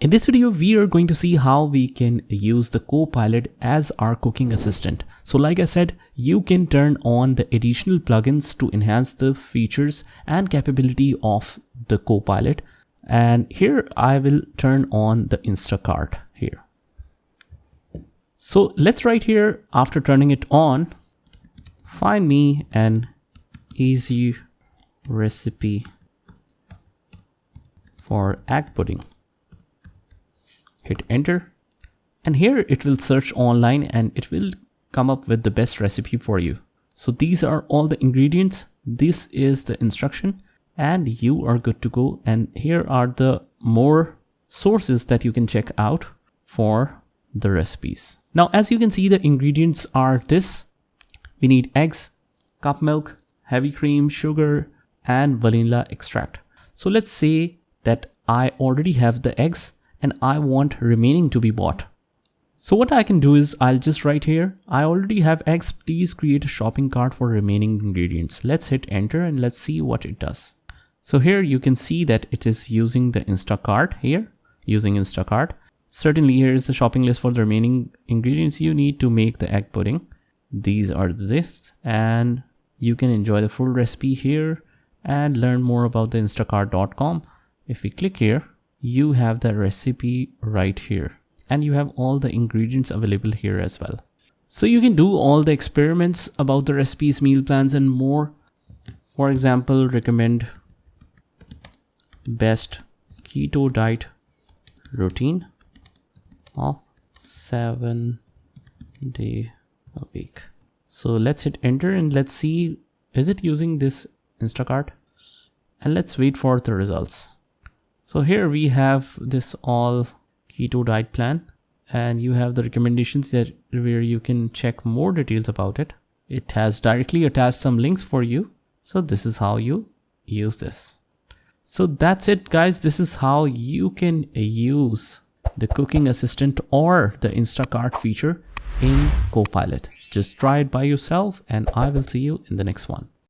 In this video, we are going to see how we can use the Copilot as our cooking assistant. So like I said, you can turn on the additional plugins to enhance the features and capability of the Copilot. And here I will turn on the Instacart here. So let's write here, after turning it on, find me an easy recipe for egg pudding. Hit enter, and here it will search online and it will come up with the best recipe for you. So these are all the ingredients, this is the instruction, and you are good to go. And here are the more sources that you can check out for the recipes. Now, as you can see, the ingredients are this. We need eggs, cup milk, heavy cream, sugar, and vanilla extract. So let's say that I already have the eggs and I want remaining to be bought. So what I can do is I'll just write here, I already have eggs, please create a shopping cart for remaining ingredients. Let's hit enter and let's see what it does. So here you can see that it is using the Instacart here, using Instacart. Certainly here is the shopping list for the remaining ingredients you need to make the egg pudding. These are this, and you can enjoy the full recipe here and learn more about the instacart.com. If we click here, you have the recipe right here and you have all the ingredients available here as well. So you can do all the experiments about the recipes, meal plans, and more. For example, recommend best keto diet routine of 7 day a week. So let's hit enter and let's see, is it using this Instacart? And let's wait for the results. So here we have this all keto diet plan, and you have the recommendations that where you can check more details about it. It has directly attached some links for you. So this is how you use this. So that's it, guys. This is how you can use the cooking assistant or the Instacart feature in Copilot. Just try it by yourself and I will see you in the next one.